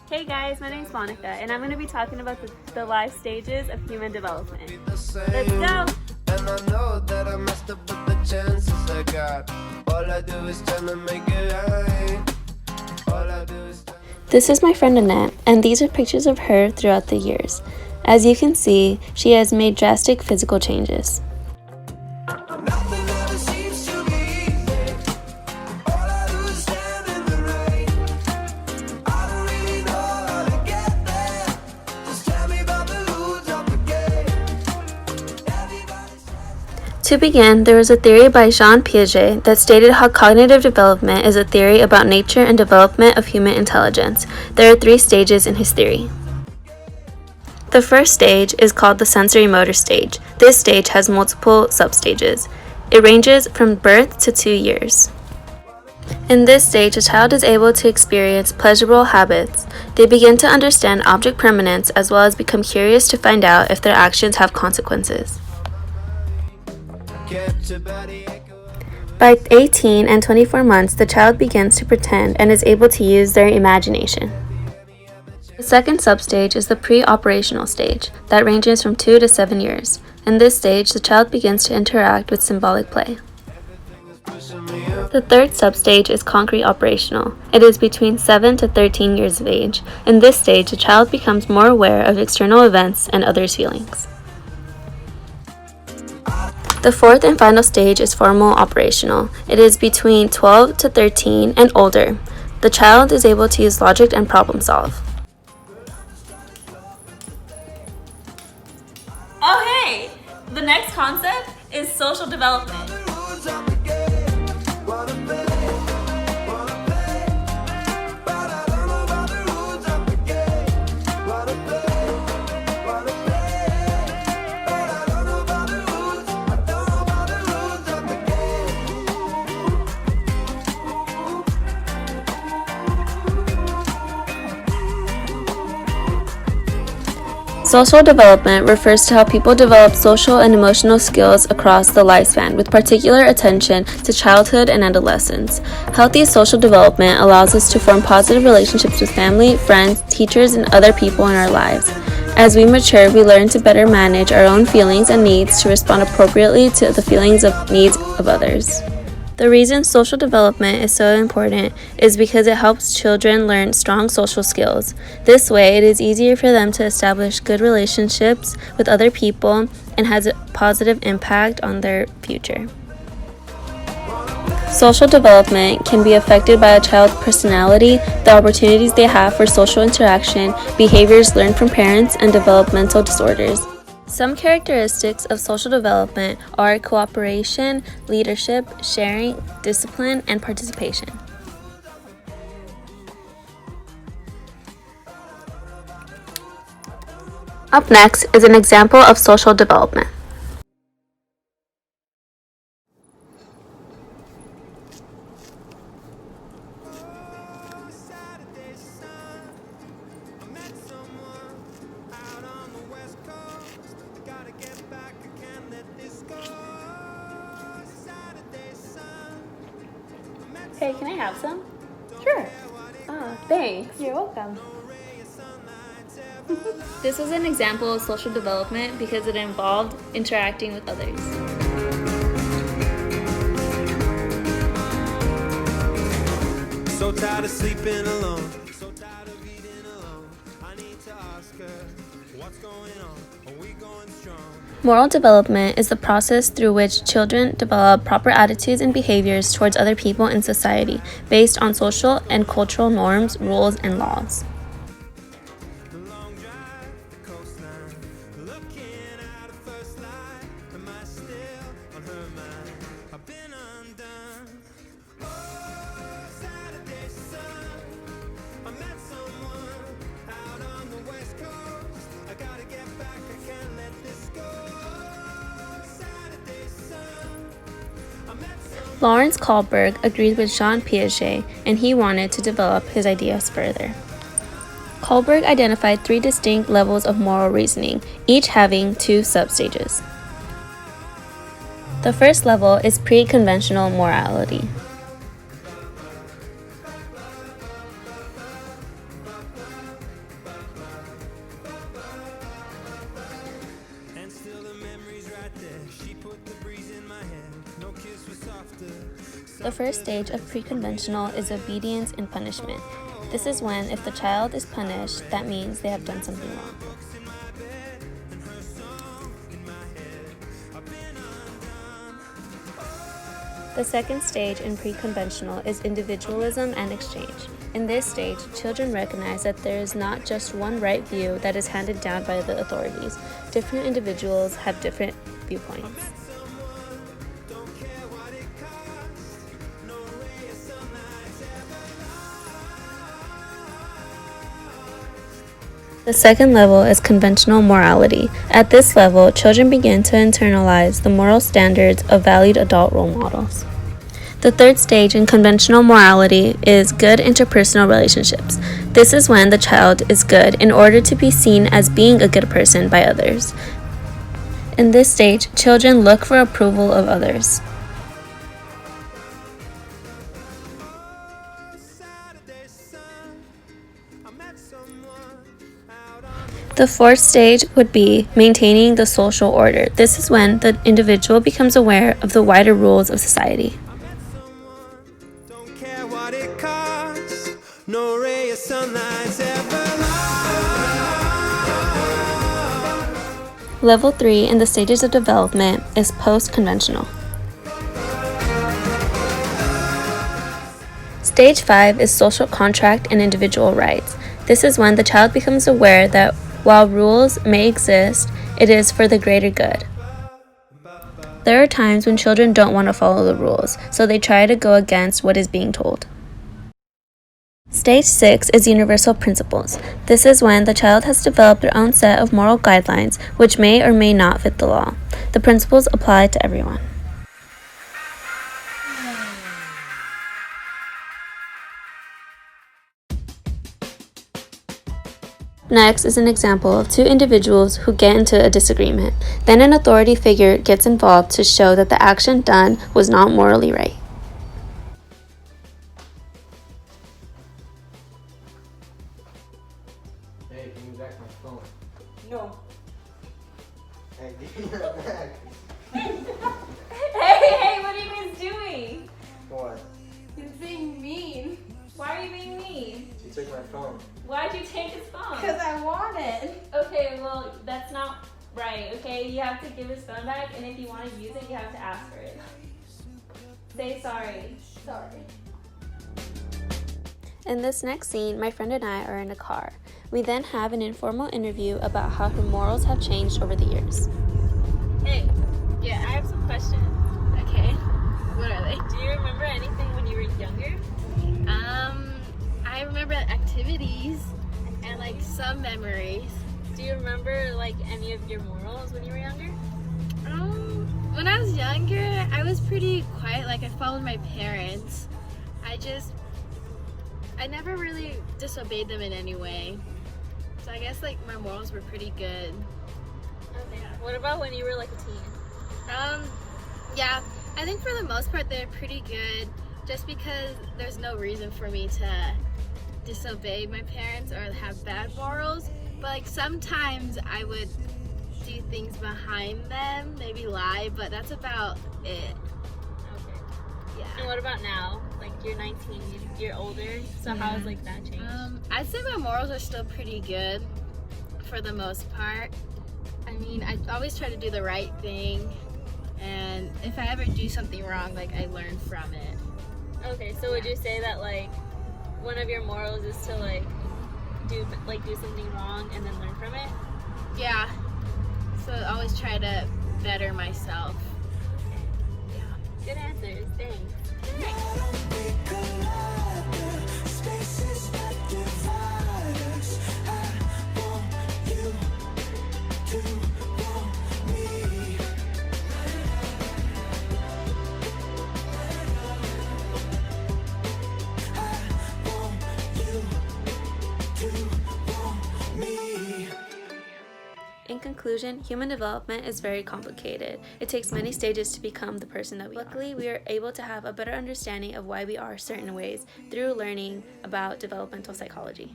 Hey guys, my name is Monica, and I'm going to be talking about the life stages of human development. Let's go! And I know that I messed up with the chances I got. All I do is trying to make it right. All I do is This is my friend Annette, and these are pictures of her throughout the years. As you can see, she has made drastic physical changes. nothing ever seems to be easy. All I do is stand in the rain. I don't really know how to get there. Just tell me about the rules of the game. To begin, there was a theory by Jean Piaget that stated how cognitive development is a theory about nature and development of human intelligence. There are 3 stages in his theory. The first stage is called the sensory motor stage. This stage has multiple substages. It ranges from birth to 2 years. In this stage, a child is able to experience pleasurable habits. They begin to understand object permanence as well as become curious to find out if their actions have consequences. By 18 and 24 months, the child begins to pretend and is able to use their imagination. The second substage is the pre-operational stage that ranges from 2 to 7 years. In this stage, the child begins to interact with symbolic play. The third substage is concrete operational. It is between 7 to 13 years of age. In this stage, the child becomes more aware of external events and others' feelings. The fourth and final stage is formal operational. It is between 12 to 13 and older. The child is able to use logic and problem solve. Oh hey! The next concept is social development. Social development refers to how people develop social and emotional skills across the lifespan, with particular attention to childhood and adolescence. Healthy social development allows us to form positive relationships with family, friends, teachers, and other people in our lives. As we mature, we learn to better manage our own feelings and needs to respond appropriately to the feelings and needs of others. The reason social development is so important is because it helps children learn strong social skills. This way, it is easier for them to establish good relationships with other people and has a positive impact on their future. Social development can be affected by a child's personality, the opportunities they have for social interaction, behaviors learned from parents, and developmental disorders. Some characteristics of social development are cooperation, leadership, sharing, discipline, and participation. Up next is an example of social development. Hey, can I have some? Sure. Oh, thanks. You're welcome. This was an example of social development because it involved interacting with others. So tired of sleeping alone, so tired of eating alone. I need to ask her, what's going on? Are we going strong? Moral development is the process through which children develop proper attitudes and behaviors towards other people in society based on social and cultural norms, rules, and laws. Lawrence Kohlberg agreed with Jean Piaget, and he wanted to develop his ideas further. Kohlberg identified 3 distinct levels of moral reasoning, each having 2 substages. The first level is pre-conventional morality. The first stage of pre-conventional is obedience and punishment. This is when, if the child is punished, that means they have done something wrong. The second stage in pre-conventional is individualism and exchange. In this stage, children recognize that there is not just one right view that is handed down by the authorities. Different individuals have different viewpoints. The second level is conventional morality. At this level, children begin to internalize the moral standards of valued adult role models. The third stage in conventional morality is good interpersonal relationships. This is when the child is good in order to be seen as being a good person by others. In this stage, children look for approval of others. The fourth stage would be maintaining the social order. This is when the individual becomes aware of the wider rules of society. Don't care what it costs, no ray of sunlight's ever lost. Level 3 in the stages of development is post-conventional. Stage 5 is social contract and individual rights. This is when the child becomes aware that while rules may exist, it is for the greater good. There are times when children don't want to follow the rules, so they try to go against what is being told. Stage 6 is universal principles. This is when the child has developed their own set of moral guidelines, which may or may not fit the law. The principles apply to everyone. Next is an example of two individuals who get into a disagreement. Then an authority figure gets involved to show that the action done was not morally right. Hey, give me back my phone. No. Hey, give me that back. Hey, what are you guys doing? What? He's being mean. Why are you being mean? She took my phone. Why'd you take his phone? Because I want it. Okay, well, that's not right, okay? You have to give his phone back, and if you want to use it, you have to ask for it. Say sorry. Sorry. In this next scene, my friend and I are in a car. We then have an informal interview about how her morals have changed over the years. Hey, yeah, I have some questions. Okay. What are they? Do you remember anything when you were younger? I remember activities and like some memories. Do you remember like any of your morals when you were younger? When I was younger, I was pretty quiet. Like I followed my parents. I never really disobeyed them in any way. So I guess like my morals were pretty good. Okay. What about when you were like a teen? Yeah, I think for the most part they're pretty good. Just because there's no reason for me to disobey my parents or have bad morals. But like sometimes I would do things behind them, maybe lie, but that's about it. Okay. Yeah. And what about now? Like you're 19, you're older, so how has like that changed? I'd say my morals are still pretty good for the most part. I mean, I always try to do the right thing, and if I ever do something wrong, like I learn from it. Okay, so would you say that like one of your morals is to like do something wrong and then learn from it? Yeah. So I always try to better myself. Good answers, thanks. Spaces that divide us. I want you to want me. I want you to want me. In conclusion, human development is very complicated. It takes many stages to become the person that we are. Luckily, we are able to have a better understanding of why we are certain ways through learning about developmental psychology.